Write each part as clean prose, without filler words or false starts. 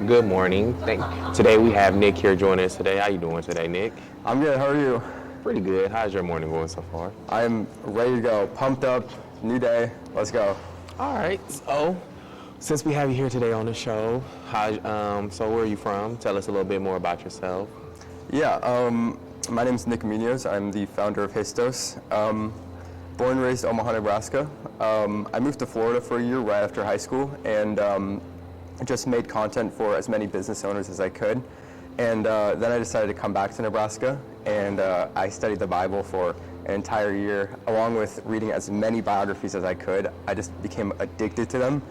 Good morning. Today we have Nick here joining us today. How you doing today, Nick? I'm good. How are you? Pretty good. How's your morning going so far? I'm ready to go. Pumped up. New day. Let's go. All right. So, since we have you here today on the show, so where are you from? Tell us a little bit more about yourself. Yeah. My name's Nic Munoz. I'm the founder of Histos. Born and raised Omaha, Nebraska. I moved to Florida for a year right after high school, and just made content for as many business owners as I could. And then I decided to come back to Nebraska, and I studied the Bible for an entire year, along with reading as many biographies as I could. I just became addicted to them,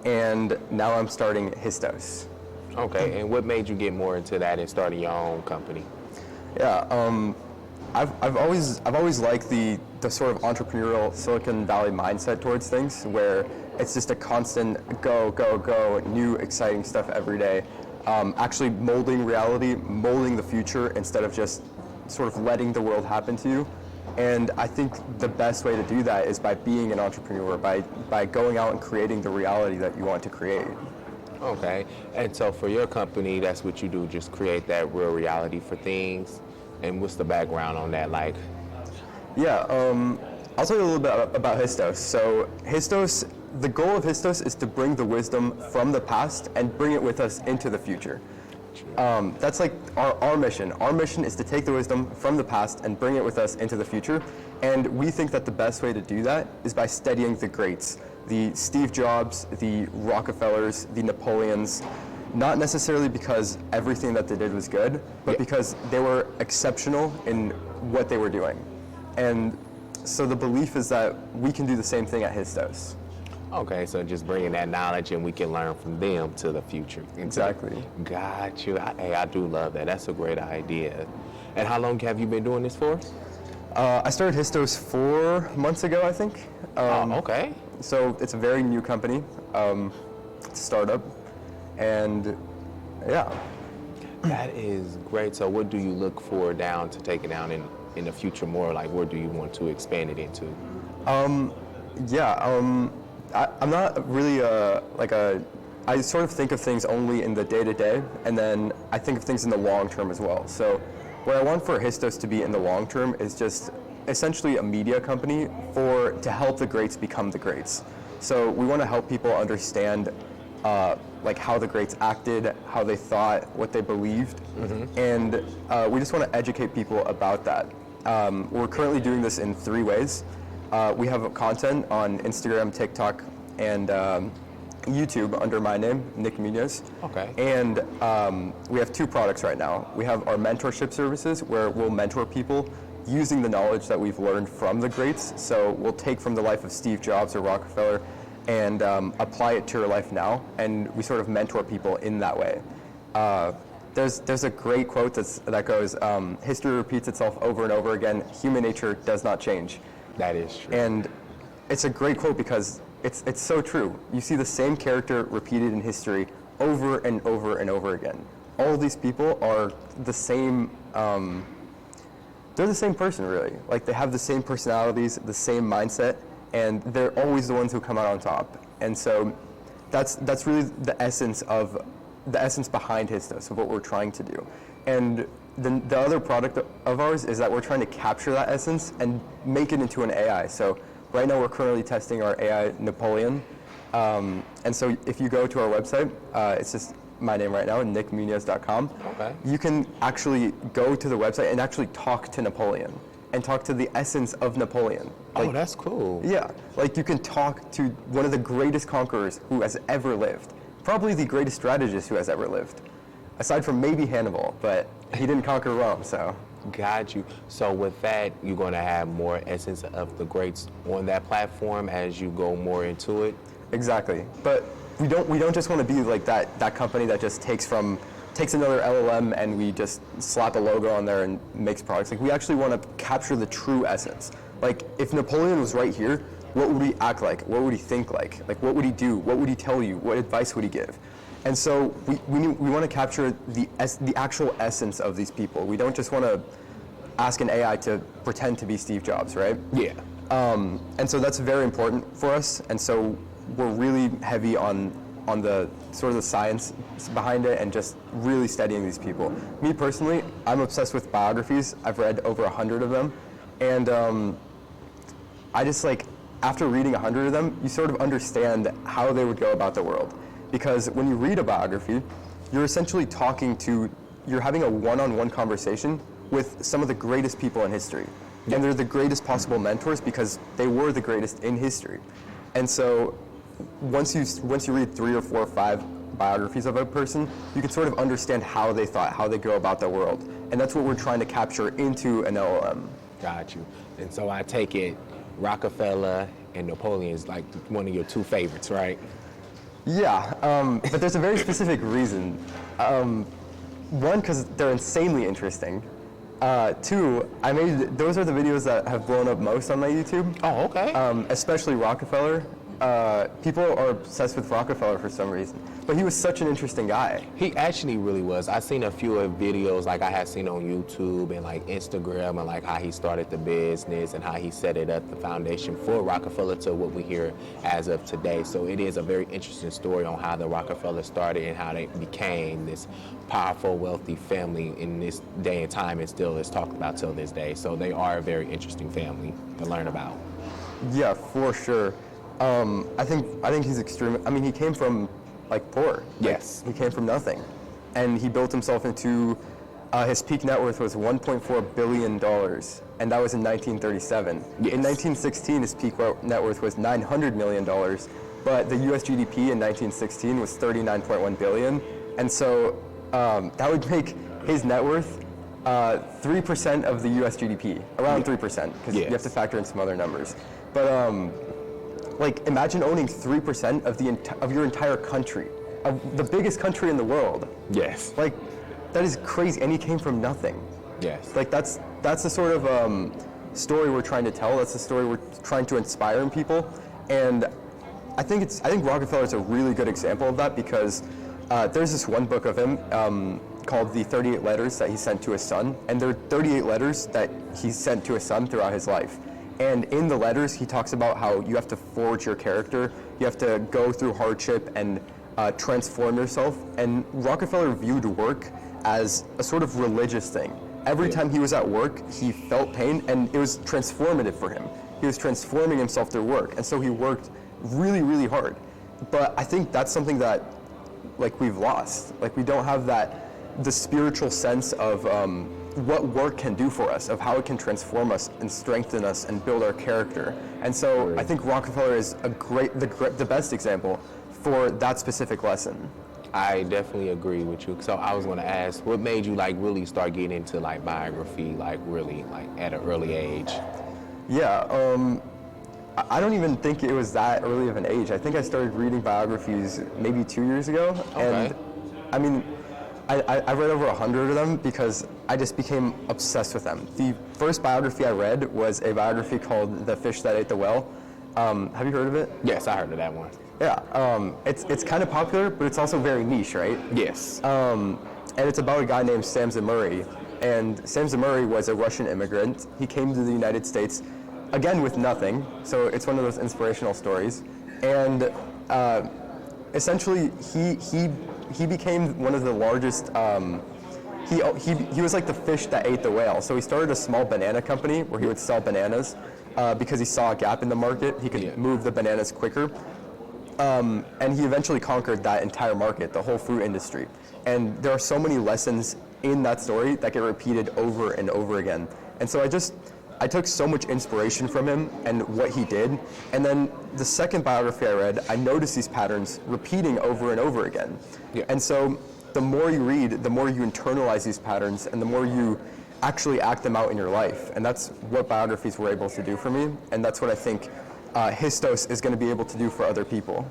and now I'm starting Histos. Okay, and what made you get more into that and starting your own company? Yeah, I've always liked the sort of entrepreneurial Silicon Valley mindset towards things, where it's just a constant go, new exciting stuff every day. Actually molding reality, molding the future, instead of just sort of letting the world happen to you. And I think the best way to do that is by being an entrepreneur, by going out and creating the reality that you want to create. Okay, and so for your company, that's what you do, just create that real reality for things. And what's the background on that like? Yeah, I'll tell you a little bit about Histos. So Histos, the goal of Histos is to bring the wisdom from the past and bring it with us into the future. That's like our mission. Our mission is to take the wisdom from the past and bring it with us into the future. And we think that the best way to do that is by studying the greats, the Steve Jobs, the Rockefellers, the Napoleons, not necessarily because everything that they did was good, but because they were exceptional in what they were doing. And so the belief is that we can do the same thing at Histos. Okay, so just bringing that knowledge and we can learn from them to the future. Exactly. Got you. I do love that. That's a great idea. And how long have you been doing this for? I started Histos 4 months ago, I think. Okay. So it's a very new company, it's a startup, and yeah. That is great. So what do you look for to take it down in the future more? Like, where do you want to expand it into? I'm not really I sort of think of things only in the day-to-day, and then I think of things in the long term as well. So what I want for Histos to be in the long term is just essentially a media company to help the greats become the greats. So we want to help people understand like how the greats acted, how they thought, what they believed, and we just want to educate people about that. We're currently doing this in 3 ways. We have content on Instagram, TikTok, and YouTube under my name, Nic Munoz. Okay. And we have 2 products right now. We have our mentorship services, where we'll mentor people using the knowledge that we've learned from the greats. So we'll take from the life of Steve Jobs or Rockefeller and apply it to your life now, and we sort of mentor people in that way. There's a great quote that goes, history repeats itself over and over again, human nature does not change. That is true. And it's a great quote because it's so true. You see the same character repeated in history over and over and over again. All of these people are the same, they're the same person really. Like, they have the same personalities, the same mindset, and they're always the ones who come out on top. And so that's really the essence behind Histos, of what we're trying to do. And the other product of ours is that we're trying to capture that essence and make it into an AI. So right now we're currently testing our AI Napoleon. And so if you go to our website, it's just my name right now, nicmunoz.com. Okay. You can actually go to the website and actually talk to Napoleon and talk to the essence of Napoleon. Oh, that's cool. Yeah, like you can talk to one of the greatest conquerors who has ever lived. Probably the greatest strategist who has ever lived. Aside from maybe Hannibal, but he didn't conquer Rome, so. Got you. So with that, you're going to have more essence of the greats on that platform as you go more into it? Exactly. But we don't just want to be like that company that just takes another LLM and we just slap a logo on there and makes products. Like, we actually want to capture the true essence. Like, if Napoleon was right here, what would he act like? What would he think like? Like, what would he do? What would he tell you? What advice would he give? And so we want to capture the actual essence of these people. We don't just want to ask an AI to pretend to be Steve Jobs, right? Yeah. And so that's very important for us. And so we're really heavy on on the sort of the science behind it and just really studying these people. Me personally, I'm obsessed with biographies. I've read over 100 of them, and I just like, after reading 100 of them, you sort of understand how they would go about the world. Because when you read a biography, you're essentially you're having a one-on-one conversation with some of the greatest people in history. And they're the greatest possible mentors because they were the greatest in history. And so once you read 3 or 4 or 5 biographies of a person, you can sort of understand how they thought, how they go about the world. And that's what we're trying to capture into an LLM. Got you. And so I take it Rockefeller and Napoleon is like one of your 2 favorites, right? Yeah, but there's a very specific reason. One, because they're insanely interesting. 2, those are the videos that have blown up most on my YouTube. Oh, okay. Especially Rockefeller. People are obsessed with Rockefeller for some reason, but he was such an interesting guy. He actually really was. I've seen a few of videos like I have seen on YouTube and like Instagram and like how he started the business and how he set it up, the foundation for Rockefeller to what we hear as of today. So it is a very interesting story on how the Rockefeller started and how they became this powerful, wealthy family in this day and time, and still is talked about till this day. So they are a very interesting family to learn about. Yeah, for sure. I think he's extreme. I mean, he came from like poor. Yes. Like, he came from nothing, and he built himself into. His peak net worth was $1.4 billion, and that was in 1937. Yes. In 1916, his peak net worth was $900 million, but the U.S. GDP in 1916 was $39.1 billion, and so that would make his net worth 3% of the U.S. GDP, around 3%, because you have to factor in some other numbers. But like, imagine owning 3% of your entire country, of the biggest country in the world. Yes. Like, that is crazy, and he came from nothing. Yes. Like, that's the sort of story we're trying to tell. That's the story we're trying to inspire in people, and I think Rockefeller is a really good example of that, because there's this one book of him called The 38 Letters that he sent to his son, and there are 38 letters that he sent to his son throughout his life. And in the letters, he talks about how you have to forge your character, you have to go through hardship and transform yourself. And Rockefeller viewed work as a sort of religious thing. Every time he was at work, he felt pain, and it was transformative for him. He was transforming himself through work, and so he worked really, really hard. But I think that's something that, like, we've lost. Like, we don't have the spiritual sense of what work can do for us, of how it can transform us and strengthen us and build our character. And so I think Rockefeller is the best example for that specific lesson. I definitely agree with you. So I was going to ask, what made you like really start getting into like biography, like really like at an early age? Yeah, I don't even think it was that early of an age. I think I started reading biographies maybe 2 years ago. Okay. And I mean, I read over 100 of them because I just became obsessed with them. The first biography I read was a biography called The Fish That Ate the Whale. Have you heard of it? Yes, I heard of that one. Yeah, it's kind of popular, but it's also very niche, right? Yes. And it's about a guy named Sam Zamuri. And Sam Zamuri was a Russian immigrant. He came to the United States, again with nothing, so it's one of those inspirational stories. And essentially, he became one of the largest. He was like the fish that ate the whale. So he started a small banana company where he would sell bananas because he saw a gap in the market. He could move the bananas quicker. And he eventually conquered that entire market, the whole fruit industry. And there are so many lessons in that story that get repeated over and over again. And so I took so much inspiration from him and what he did. And then the second biography I read, I noticed these patterns repeating over and over again. Yeah. And so the more you read, the more you internalize these patterns and the more you actually act them out in your life. And that's what biographies were able to do for me. And that's what I think Histos is going to be able to do for other people.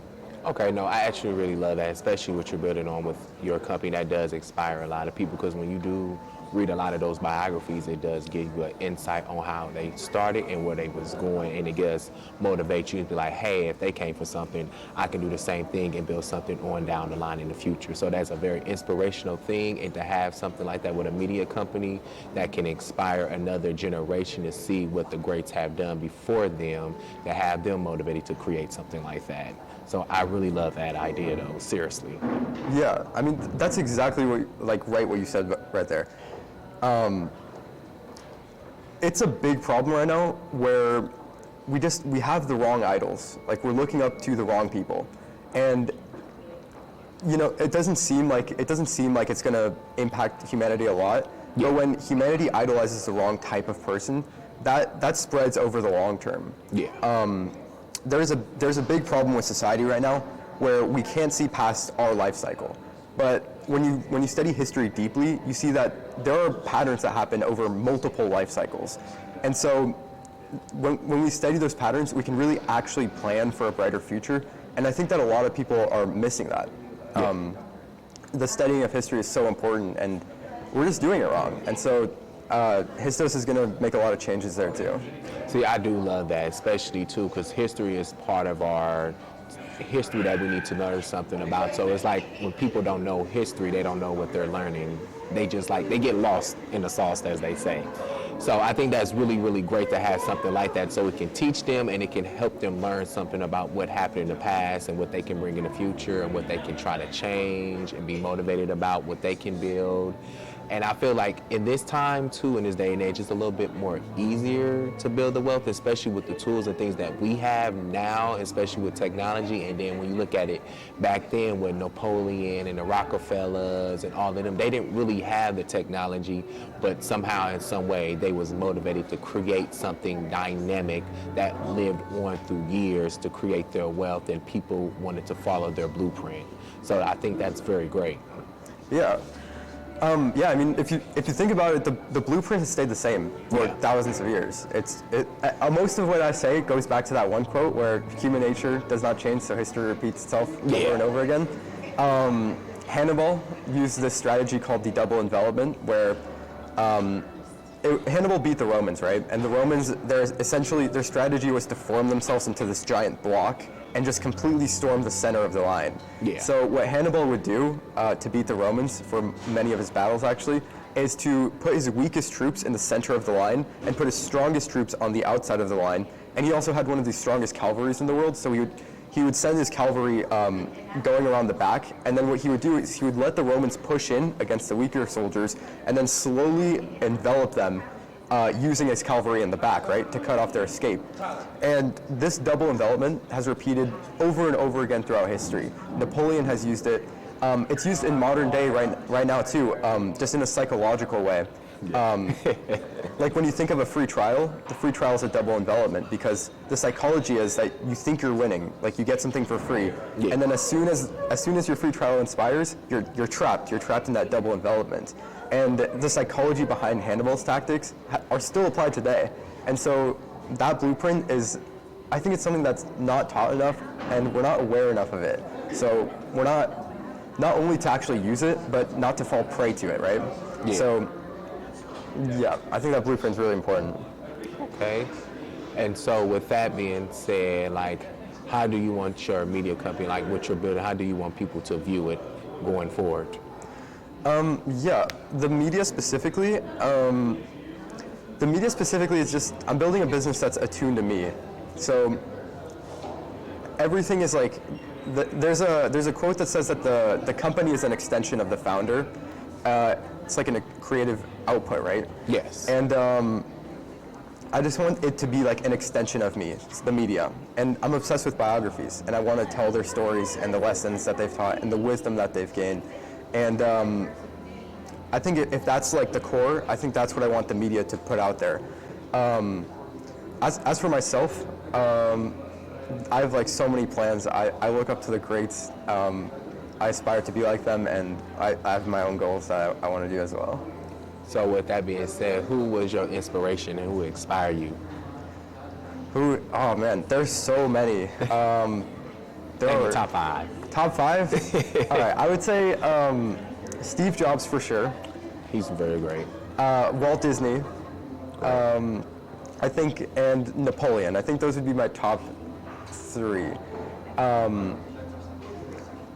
Okay, no, I actually really love that, especially what you're building on with your company. That does inspire a lot of people, because when you do read a lot of those biographies, it does give you an insight on how they started and where they was going, and it does motivate you to be like, hey, if they came for something, I can do the same thing and build something on down the line in the future. So that's a very inspirational thing, and to have something like that with a media company that can inspire another generation to see what the greats have done before them, to have them motivated to create something like that. So I really love that idea, though, seriously. Yeah, I mean, that's exactly what, right what you said right there. It's a big problem right now where we have the wrong idols. Like, we're looking up to the wrong people. And, you know, it doesn't seem like it's gonna impact humanity a lot. Yeah. But when humanity idolizes the wrong type of person, that spreads over the long term. Yeah. There's a big problem with society right now where we can't see past our life cycle. But when you study history deeply, you see that there are patterns that happen over multiple life cycles. And so when we study those patterns, we can really actually plan for a brighter future. And I think that a lot of people are missing that. Yeah. The studying of history is so important, and we're just doing it wrong. And so Histos is going to make a lot of changes there too. See, I do love that, especially too, because history is part of our history that we need to learn something about. So it's like when people don't know history, they don't know what they're learning. They just they get lost in the sauce, as they say. So I think that's really, really great to have something like that, so it can teach them and it can help them learn something about what happened in the past and what they can bring in the future and what they can try to change and be motivated about what they can build. And I feel like in this time too, in this day and age, it's a little bit more easier to build the wealth, especially with the tools and things that we have now, especially with technology. And then when you look at it back then with Napoleon and the Rockefellers and all of them, they didn't really have the technology, but somehow in some way they was motivated to create something dynamic that lived on through years to create their wealth, and people wanted to follow their blueprint. So I think that's very great. Yeah. Yeah, I mean, if you think about it, the blueprint has stayed the same for thousands of years. Most of what I say goes back to that one quote where human nature does not change, so history repeats itself over and over again. Hannibal used this strategy called the double envelopment, where Hannibal beat the Romans, right? And the Romans, their strategy was to form themselves into this giant block and just completely storm the center of the line. Yeah. So what Hannibal would do to beat the Romans for many of his battles actually is to put his weakest troops in the center of the line and put his strongest troops on the outside of the line. And he also had one of the strongest cavalries in the world, so he would send his cavalry going around the back, and then what he would do is he would let the Romans push in against the weaker soldiers and then slowly envelop them using his cavalry in the back, right, to cut off their escape. And this double envelopment has repeated over and over again throughout history. Napoleon has used it. It's used in modern day right now too, just in a psychological way. Like when you think of a free trial, the free trial is a double envelopment, because the psychology is that you think you're winning, like you get something for free, and then as soon as your free trial inspires, you're trapped in that double envelopment. And the psychology behind Hannibal's tactics are still applied today. And so that blueprint is, I think it's something that's not taught enough, and we're not aware enough of it. So we're not only to actually use it, but not to fall prey to it, right? Yeah. So yeah, I think that blueprint's really important. Okay. And so with that being said, like, how do you want your media company, like what you're building, how do you want people to view it going forward? Yeah, the media specifically is just, I'm building a business that's attuned to me. So everything is like, there's a quote that says that the company is an extension of the founder. It's like a creative output, right? Yes. And I just want it to be like an extension of me, the media. And I'm obsessed with biographies, and I want to tell their stories and the lessons that they've taught and the wisdom that they've gained. And I think if that's like the core, I think that's what I want the media to put out there. As for myself, I have like so many plans. I look up to the greats. I aspire to be like them, and I have my own goals that I want to do as well. So with that being said, who was your inspiration and who inspired you? Oh man, there's so many. Maybe top 5. Top 5? All right, I would say Steve Jobs for sure. He's very great. Walt Disney, I think, and Napoleon. I think those would be my top 3.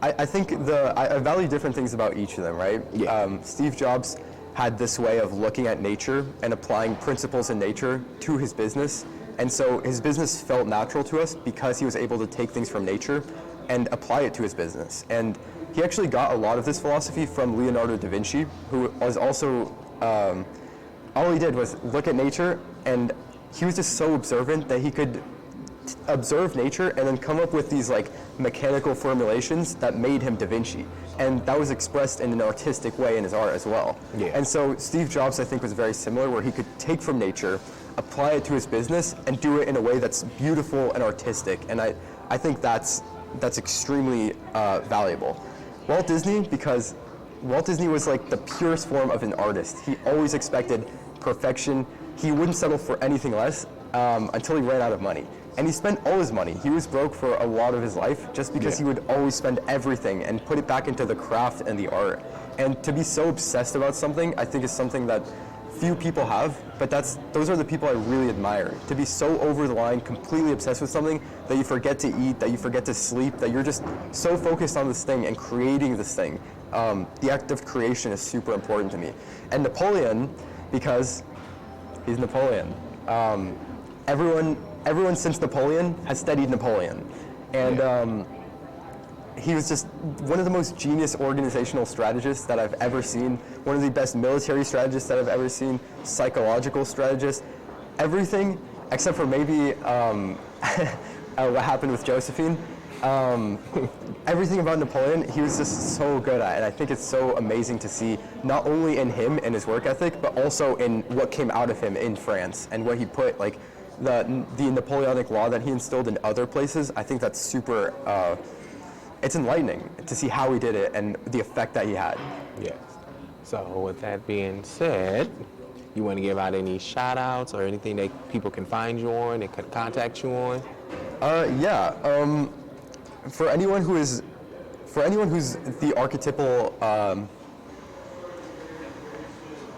I think I value different things about each of them, right? Yeah. Steve Jobs had this way of looking at nature and applying principles in nature to his business. And so his business felt natural to us because he was able to take things from nature and apply it to his business. And he actually got a lot of this philosophy from Leonardo da Vinci, who was also, all he did was look at nature, and he was just so observant that he could observe nature and then come up with these like mechanical formulations that made him Da Vinci. And that was expressed in an artistic way in his art as well. Yeah. And so Steve Jobs, I think, was very similar, where he could take from nature, apply it to his business, and do it in a way that's beautiful and artistic. And I think that's extremely valuable. Walt Disney, because Walt Disney was like the purest form of an artist. He always expected perfection. He wouldn't settle for anything less until he ran out of money. And he spent all his money. He was broke for a lot of his life just because he would always spend everything and put it back into the craft and the art. And to be so obsessed about something, I think, is something that few people have, but those are the people I really admire. To be so over the line, completely obsessed with something that you forget to eat, that you forget to sleep, that you're just so focused on this thing and creating this thing. The act of creation is super important to me. And Napoleon, because he's Napoleon. Everyone since Napoleon has studied Napoleon. And he was just one of the most genius organizational strategists that I've ever seen, one of the best military strategists that I've ever seen, psychological strategist, everything except for maybe what happened with Josephine. Everything about Napoleon, he was just so good at, and I think it's so amazing to see, not only in him and his work ethic, but also in what came out of him in France and what he put, like the Napoleonic law that he instilled in other places. I think that's super, it's enlightening to see how he did it and the effect that he had. Yes. So with that being said, you want to give out any shout outs or anything that people can find you on and can contact you on? For anyone who's the archetypal,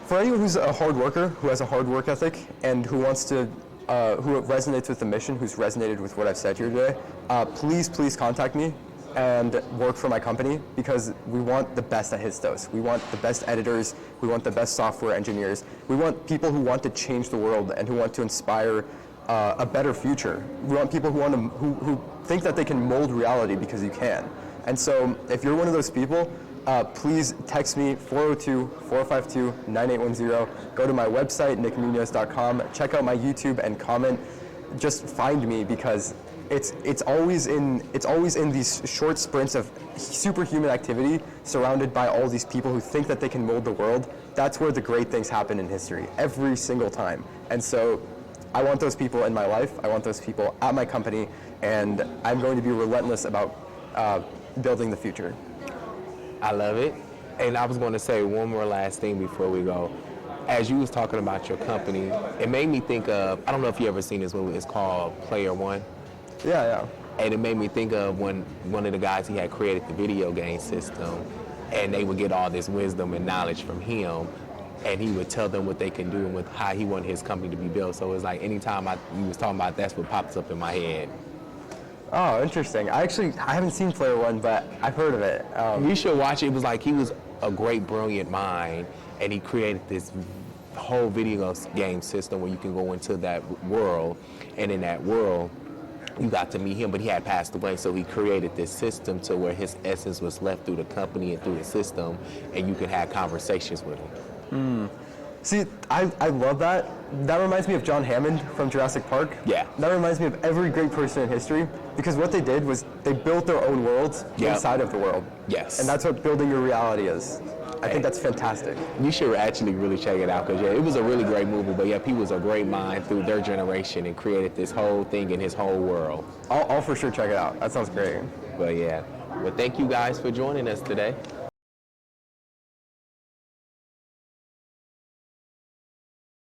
for anyone who's a hard worker, who has a hard work ethic, and who wants to, who resonates with the mission, who's resonated with what I've said here today, please contact me and work for my company, because we want the best at Histos. We want the best editors. We want the best software engineers. We want people who want to change the world and who want to inspire a better future. We want people who think that they can mold reality, because you can. And so if you're one of those people, please text me 402-452-9810. Go to my website, nicmunoz.com. Check out my YouTube and comment. Just find me, because it's always in these short sprints of superhuman activity, surrounded by all these people who think that they can mold the world. That's where the great things happen in history, every single time. And so I want those people in my life. I want those people at my company, and I'm going to be relentless about building the future. I love it. And I was going to say one more last thing before we go. As you was talking about your company, it made me think of, I don't know if you ever seen this movie, it's called Player One. Yeah. And it made me think of when one of the guys, he had created the video game system, and they would get all this wisdom and knowledge from him, and he would tell them what they can do and with how he wanted his company to be built. So it was like anytime you was talking about, that's what pops up in my head. Oh, interesting. I haven't seen Player One, but I've heard of it. You should watch it. It was like he was a great, brilliant mind, and he created this whole video game system where you can go into that world, and in that world, you got to meet him, but he had passed away, so he created this system to where his essence was left through the company and through the system, and you could have conversations with him. See, I love that. That reminds me of John Hammond from Jurassic Park. Yeah. That reminds me of every great person in history, because what they did was they built their own worlds inside of the world. Yes. And that's what building your reality is. I think that's fantastic. You should actually really check it out, because it was a really great movie, but he was a great mind through their generation and created this whole thing in his whole world. I'll for sure check it out. That sounds great. But well, thank you guys for joining us today.